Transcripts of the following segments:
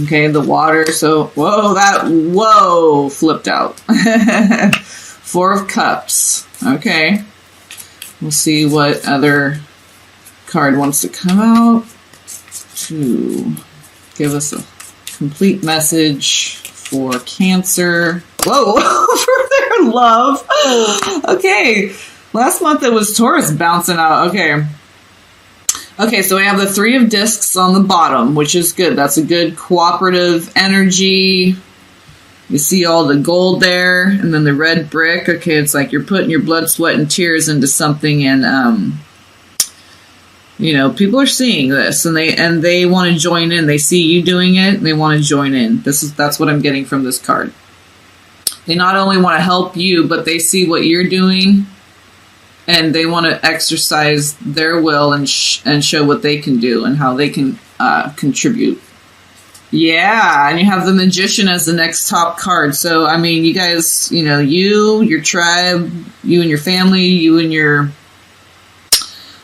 Okay, the water. So, whoa, flipped out. Four of Cups. Okay. We'll see what other card wants to come out to give us a complete message for Cancer. Whoa, for their love. Okay. Last month it was Taurus bouncing out. Okay. Okay, so we have the Three of Discs on the bottom, which is good. That's a good cooperative energy. You see all the gold there, and then the red brick. Okay, it's like you're putting your blood, sweat, and tears into something, and you know, people are seeing this, and they want to join in. They see you doing it, and they want to join in. That's what I'm getting from this card. They not only want to help you, but they see what you're doing, and they want to exercise their will and show what they can do and how they can contribute. Yeah, and you have the Magician as the next top card. So, I mean, you guys, you know, your tribe, you and your family, you and your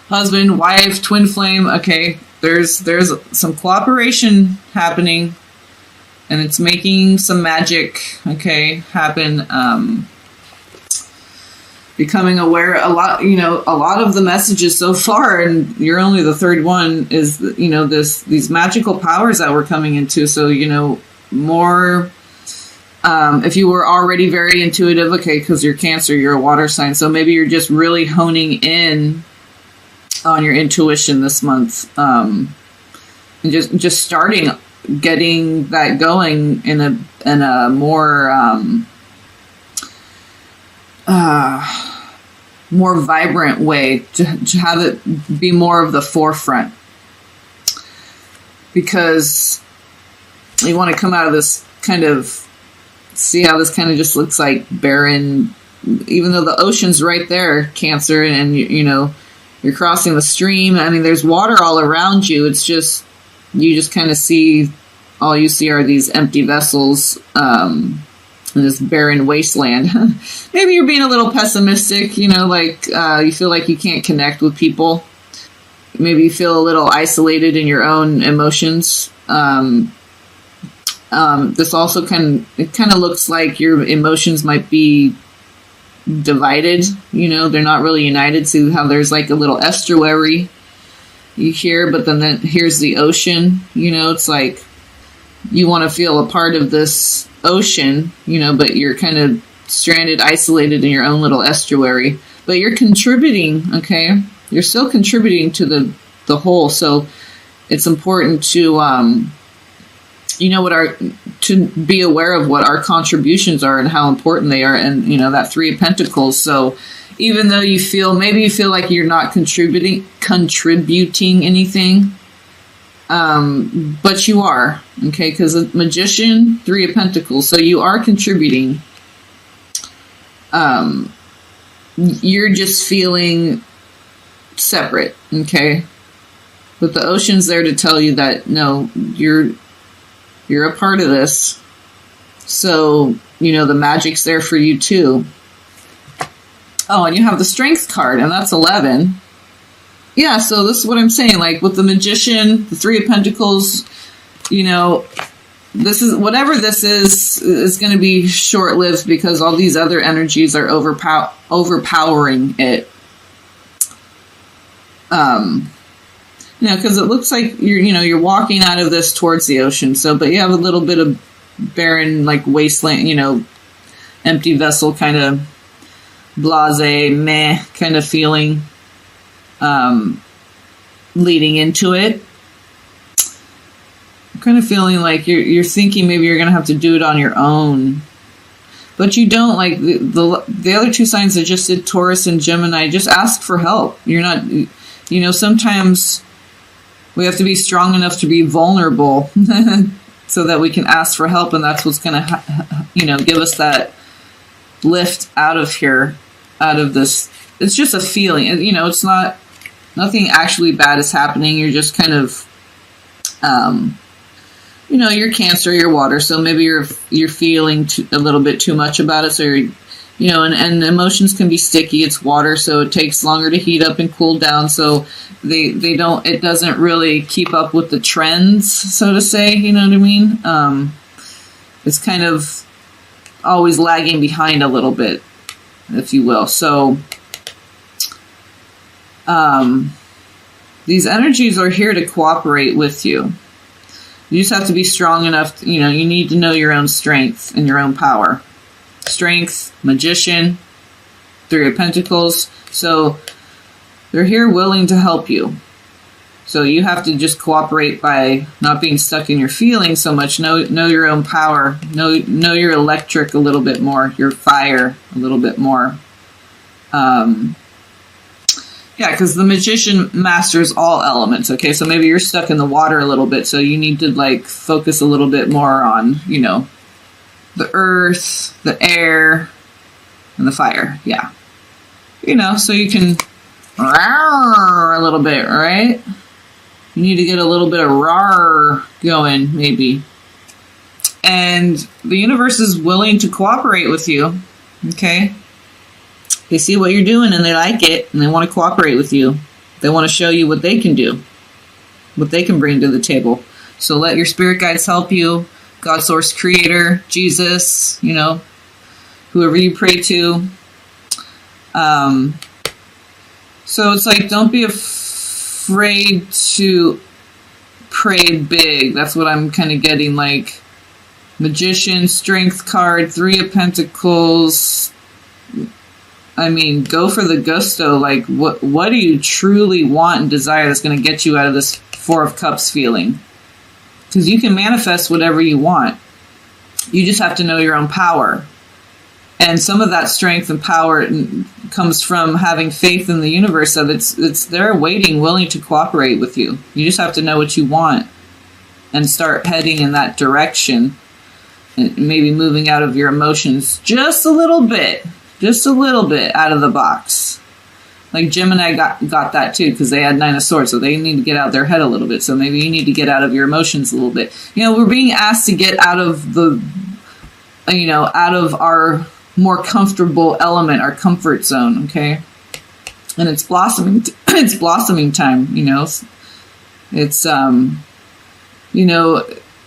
husband, wife, twin flame. Okay, there's some cooperation happening, and it's making some magic, okay, happen. Becoming aware a lot of the messages so far, and you're only the third one, is, you know, these magical powers that we're coming into. So, you know, more, if you were already very intuitive, okay, because you're Cancer, you're a water sign, so maybe you're just really honing in on your intuition this month, and just starting getting that going in a more more vibrant way, to have it be more of the forefront, because you want to come out of this kind of, see how this kind of just looks like barren, even though the ocean's right there, Cancer, and you know, you're crossing the stream. I mean, there's water all around you. It's just, you just kind of see, all you see are these empty vessels, in this barren wasteland. Maybe you're being a little pessimistic, you know, like you feel like you can't connect with people. Maybe you feel a little isolated in your own emotions. This also kind of looks like your emotions might be divided, you know, they're not really united. See how there's like a little estuary you hear, but then here's the ocean, you know, it's like you want to feel a part of this ocean, you know, but you're kind of stranded, isolated in your own little estuary, but you're contributing, okay? You're still contributing to the whole. So it's important to, you know, to be aware of what our contributions are and how important they are. And, you know, that Three of Pentacles. So even though maybe you feel like you're not contributing anything, but you are, okay, because the Magician, Three of Pentacles, so you are contributing. You're just feeling separate, okay, but the ocean's there to tell you that no, you're a part of this. So, you know, the magic's there for you too. Oh, and you have the Strength card, and that's 11. Yeah, so this is what I'm saying. Like with the Magician, the Three of Pentacles, you know, this is, whatever this is going to be short-lived, because all these other energies are overpowering it. You know, because it looks like you're walking out of this towards the ocean. So, but you have a little bit of barren, like wasteland, you know, empty vessel kind of blasé, meh kind of feeling. Leading into it, I'm kind of feeling like you're thinking maybe you're going to have to do it on your own, but you don't. Like the other two signs that just did, Taurus and Gemini, just ask for help. You're not, you know, sometimes we have to be strong enough to be vulnerable so that we can ask for help, and that's what's going to, you know, give us that lift out of here, out of this. It's just a feeling, you know, it's not, nothing actually bad is happening. You're just kind of, you know, you're Cancer, you're water, so maybe you're feeling a little bit too much about it. So and emotions can be sticky. It's water, so it takes longer to heat up and cool down. So it doesn't really keep up with the trends, so to say, you know what I mean? It's kind of always lagging behind a little bit, if you will. So, these energies are here to cooperate with you. You just have to be strong enough, you need to know your own strength and your own power. Strength, magician, Three of Pentacles. So they're here willing to help you. So you have to just cooperate by not being stuck in your feelings so much. Know your own power. Know your electric a little bit more. Your fire a little bit more. Yeah, because the magician masters all elements, okay? So maybe you're stuck in the water a little bit, so you need to, focus a little bit more on, the earth, the air, and the fire, yeah. So you can roar a little bit, right? You need to get a little bit of roar going, maybe. And the universe is willing to cooperate with you, okay? They see what you're doing and they like it and they want to cooperate with you. They want to show you what they can do, what they can bring to the table. So let your spirit guides help you. God, source, creator, Jesus, whoever you pray to. So it's don't be afraid to pray big. That's what I'm kind of getting, magician, strength card, Three of Pentacles. Go for the gusto. What do you truly want and desire that's going to get you out of this Four of Cups feeling? Because you can manifest whatever you want. You just have to know your own power. And some of that strength and power comes from having faith in the universe that it's there waiting, willing to cooperate with you. You just have to know what you want and start heading in that direction. And maybe moving out of your emotions just a little bit. Just a little bit out of the box. Gemini got that too, because they had Nine of Swords, so they need to get out their head a little bit. So maybe you need to get out of your emotions a little bit. We're being asked to get out of out of our more comfortable element, our comfort zone, okay? And it's blossoming. It's blossoming time. It's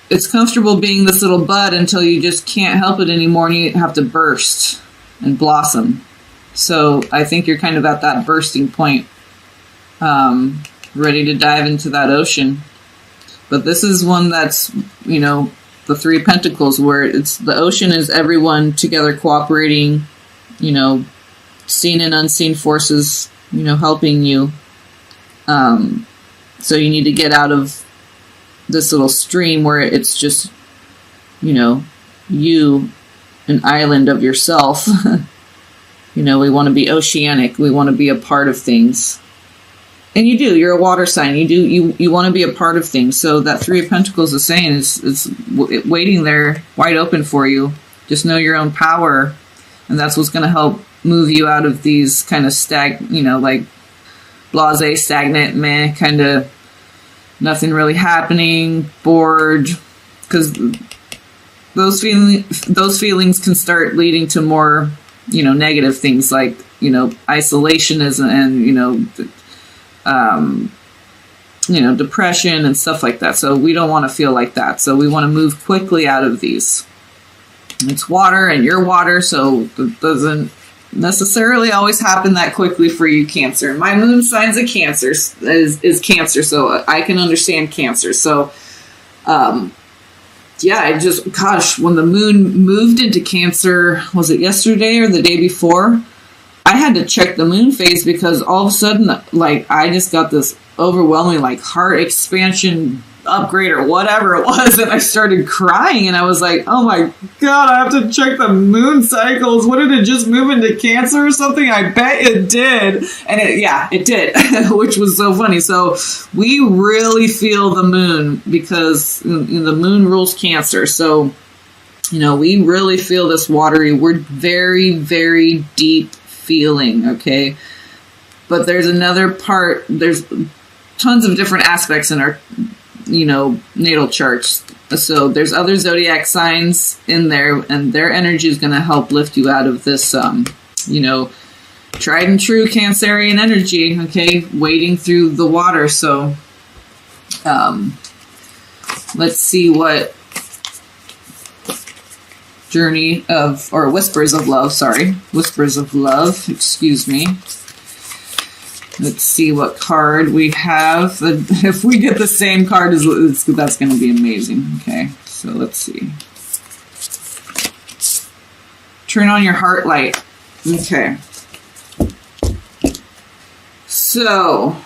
it's comfortable being this little bud until you just can't help it anymore, and you have to burst and blossom. So I think you're kind of at that bursting point, ready to dive into that ocean. But this is one that's, the Three of Pentacles, where the ocean is everyone together cooperating, seen and unseen forces, helping you. So you need to get out of this little stream where it's just, you, an island of yourself. We want to be oceanic. We want to be a part of things. And you do. You're a water sign. You want to be a part of things. So that Three of Pentacles is saying is waiting there wide open for you. Just know your own power. And that's what's going to help move you out of these kind of blasé, stagnant, meh, kind of nothing really happening, bored. Because those feelings can start leading to more, negative things like, isolationism and, depression and stuff like that. So we don't want to feel like that. So we want to move quickly out of these. It's water and you're water, so it doesn't necessarily always happen that quickly for you, Cancer. My moon sign's a Cancer, is Cancer, so I can understand Cancer. So, yeah, when the moon moved into Cancer, was it yesterday or the day before? I had to check the moon phase because all of a sudden, I just got this overwhelming, heart expansion upgrade or whatever it was, and I started crying, and I was like, oh my god, I have to check the moon cycles. What, did it just move into Cancer or something? I bet it did. And it did, which was so funny. So we really feel the moon because the moon rules Cancer. So, we really feel this watery, we're very, very deep feeling, okay? But there's another part, there's tons of different aspects in our natal charts. So there's other zodiac signs in there, and their energy is going to help lift you out of this, tried and true Cancerian energy, okay, wading through the water. So let's see what Whispers of Love, excuse me. Let's see what card we have. If we get the same card, that's going to be amazing. Okay, so let's see. Turn on your heart light. Okay. So,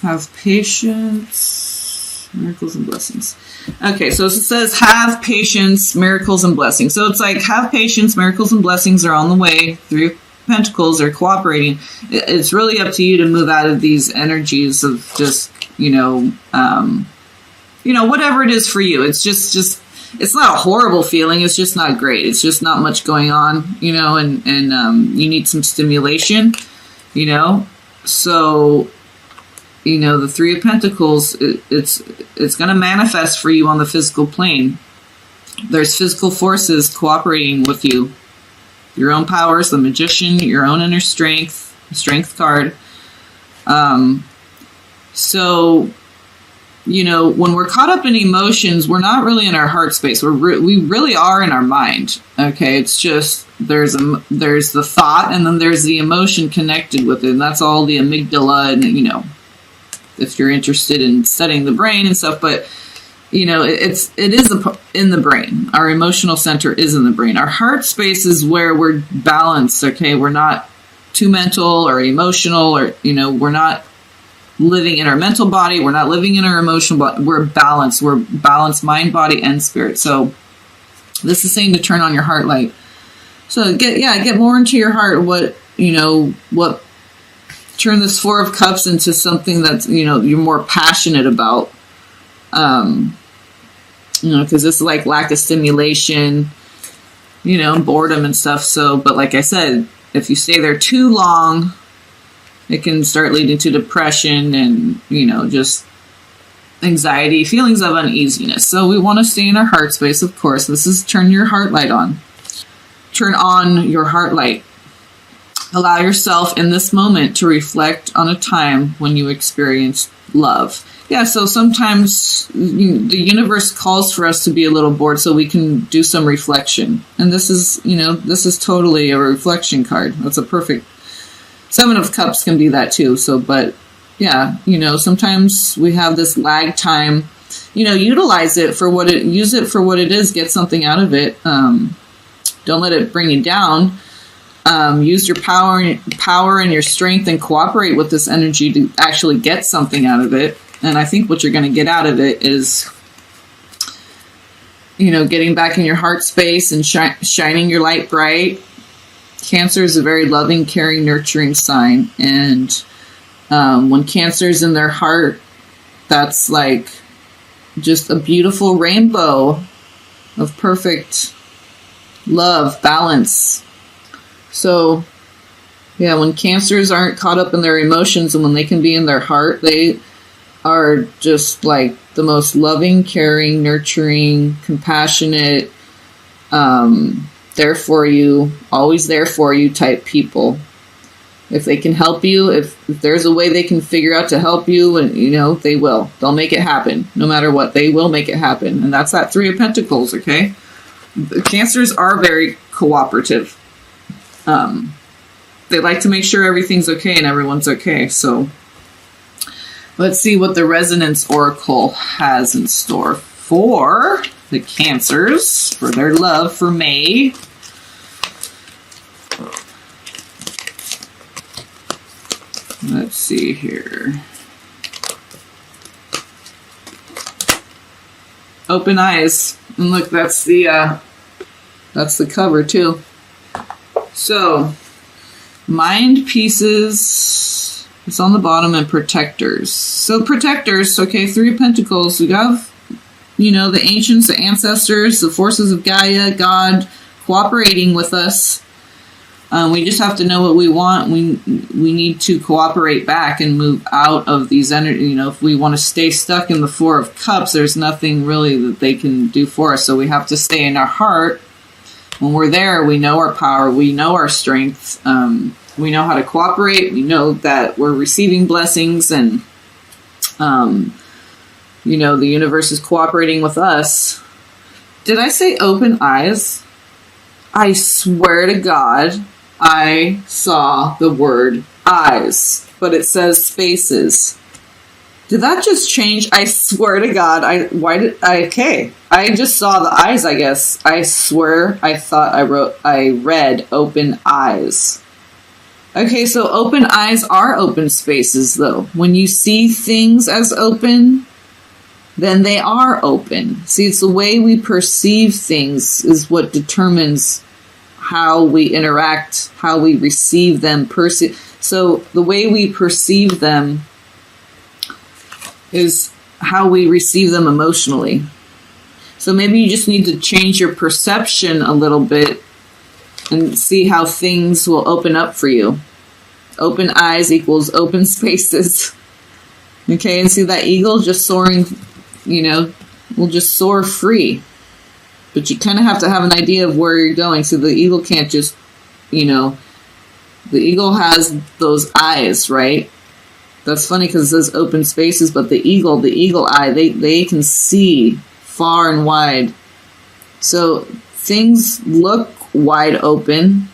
have patience, miracles and blessings. Okay, so it says have patience, miracles and blessings. So it's like have patience, miracles and blessings are on the way. 3 of Pentacles are cooperating. It's really up to you to move out of these energies of just, whatever it is for you. It's just it's not a horrible feeling. It's just not great. It's just not much going on, and you need some stimulation, So, the 3 of Pentacles, it's going to manifest for you on the physical plane. There's physical forces cooperating with you. Your own powers, the Magician, your own inner strength, strength card. So, when we're caught up in emotions, we're not really in our heart space. We really are in our mind. Okay, it's just there's the thought, and then there's the emotion connected with it, and that's all the amygdala, and if you're interested in studying the brain and stuff, but it is in the brain. Our emotional center is in the brain. Our heart space is where we're balanced. Okay, we're not too mental or emotional, or we're not living in our mental body. We're not living in our emotional body. We're balanced. We're balanced mind, body, and spirit. So this is saying to turn on your heart light. So get more into your heart. Turn this 4 of Cups into something that's, you're more passionate about. Because it's like lack of stimulation, boredom and stuff. So, but like I said, if you stay there too long, it can start leading to depression and, just anxiety, feelings of uneasiness. So we want to stay in our heart space, of course. This is turn your heart light on. Turn on your heart light. Allow yourself in this moment to reflect on a time when you experienced love. Yeah, so sometimes the universe calls for us to be a little bored so we can do some reflection. And this is totally a reflection card. That's a perfect. 7 of Cups can be that too. So, but yeah, sometimes we have this lag time. Utilize it for what use it for what it is. Get something out of it. Don't let it bring you down. Use your power and your strength and cooperate with this energy to actually get something out of it. And I think what you're going to get out of it is, getting back in your heart space and shining your light bright. Cancer is a very loving, caring, nurturing sign. And when Cancer's in their heart, that's like just a beautiful rainbow of perfect love, balance. So, yeah, when Cancers aren't caught up in their emotions and when they can be in their heart, they are just like the most loving, caring, nurturing, compassionate, there for you, always there for you type people. If they can help you, if there's a way they can figure out to help you, and they will. They'll make it happen. No matter what, they will make it happen. And that's that 3 of Pentacles, okay? The Cancers are very cooperative. They like to make sure everything's okay and everyone's okay. So let's see what the Resonance Oracle has in store for the Cancers, for their love for May. Let's see here. Open eyes. And look, that's the cover too. So, mind pieces is on the bottom, and protectors. So protectors, okay, 3 of Pentacles. We have, the ancients, the ancestors, the forces of Gaia, God, cooperating with us. We just have to know what we want. We need to cooperate back and move out of these energy. You know, if we want to stay stuck in the Four of Cups, there's nothing really that they can do for us. So we have to stay in our heart. When we're there, we know our power. We know our strength. We know how to cooperate. We know that we're receiving blessings, and you know, the universe is cooperating with us. Did I say open eyes? I swear to God, I saw the word eyes, but it says spaces. Did that just change? I swear to God, I just saw the eyes, I guess. I swear I thought I read open eyes. Okay, so open eyes are open spaces, though. When you see things as open, then they are open. See, it's the way we perceive things is what determines how we interact, how we receive them. So the way we perceive them is how we receive them emotionally. So maybe you just need to change your perception a little bit and see how things will open up for you. Open eyes equals open spaces. Okay, and see that eagle just soaring, you know, will just soar free. But you kind of have to have an idea of where you're going. So the eagle can't just, you know, the eagle has those eyes, right? That's funny because it says open spaces, but the eagle eye, they can see far and wide. So things look wide open.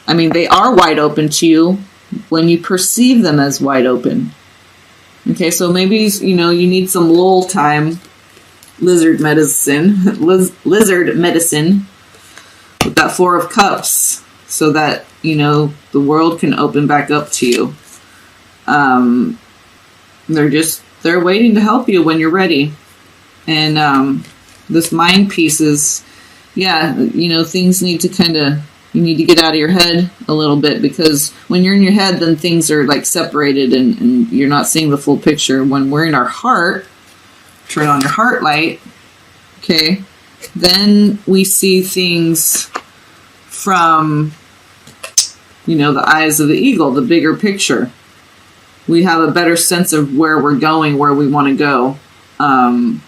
I mean, they are wide open to you when you perceive them as wide open. Okay, so maybe, you know, you need some lull time. Lizard medicine with that Four of Cups, so that, you know, the world can open back up to you. They're waiting to help you when you're ready. And this mind piece is, yeah, you know, things need to you need to get out of your head a little bit, because when you're in your head, then things are like separated and you're not seeing the full picture. When we're in our heart, turn on your heart light, okay, then we see things from, you know, the eyes of the eagle, the bigger picture. We have a better sense of where we're going, where we want to go, and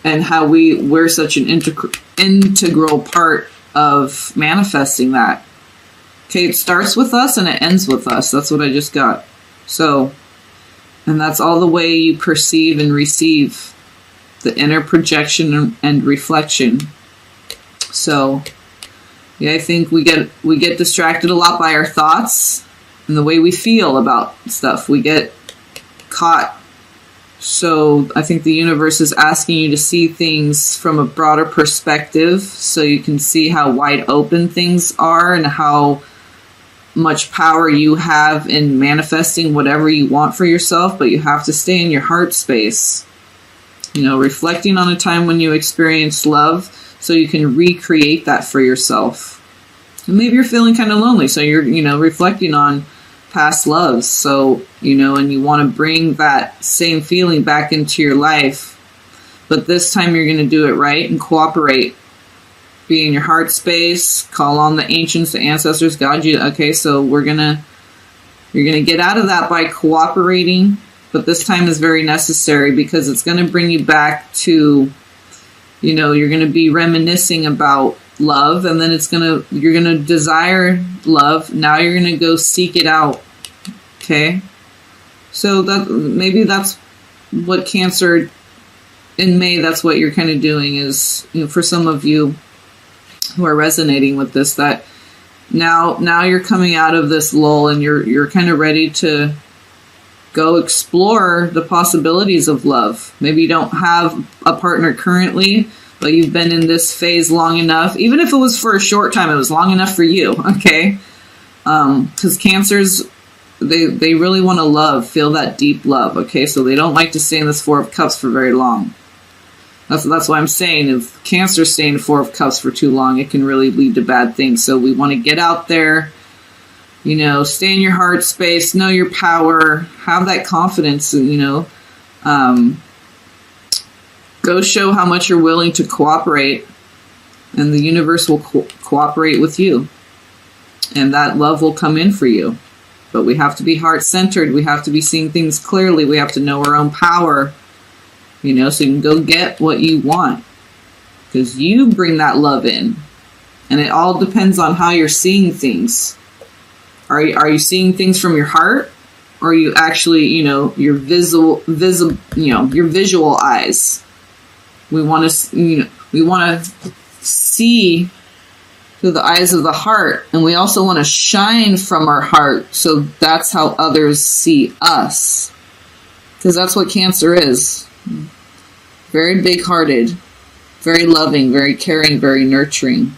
how we're such an integral part of manifesting that. Okay, it starts with us and it ends with us. That's what I just got. So, and that's all the way you perceive and receive the inner projection and reflection. So, yeah, I think we get distracted a lot by our thoughts and the way we feel about stuff. We get caught. So I think the universe is asking you to see things from a broader perspective, so you can see how wide open things are and how much power you have in manifesting whatever you want for yourself. But you have to stay in your heart space, you know, reflecting on a time when you experienced love, so you can recreate that for yourself. And maybe you're feeling kind of lonely, so you're, you know, reflecting on past loves. So, you know, and you want to bring that same feeling back into your life. But this time you're going to do it right and cooperate. Be in your heart space, call on the ancients, the ancestors, God. Okay, so you're going to get out of that by cooperating. But this time is very necessary, because it's going to bring you back to, you know, you're going to be reminiscing about love, and then you're going to desire love. Now you're going to go seek it out. Okay? So maybe that's what Cancer in May, that's what you're kind of doing, is, you know, for some of you who are resonating with this, that now you're coming out of this lull and you're kind of ready to go explore the possibilities of love. Maybe you don't have a partner currently, but you've been in this phase long enough. Even if it was for a short time, it was long enough for you, okay? Because Cancers, they really want to feel that deep love, okay? So they don't like to stay in this Four of Cups for very long. That's why I'm saying, if Cancer stay in Four of Cups for too long, it can really lead to bad things. So we want to get out there, you know, stay in your heart space, know your power, have that confidence, you know, go show how much you're willing to cooperate, and the universe will cooperate with you. And that love will come in for you. But we have to be heart-centered. We have to be seeing things clearly. We have to know our own power, so you can go get what you want. Because you bring that love in. And it all depends on how you're seeing things. Are you seeing things from your heart? Or are you actually, your your visual eyes? We want to see through the eyes of the heart, and we also want to shine from our heart, so that's how others see us. Because that's what Cancer is. Very big-hearted, very loving, very caring, very nurturing.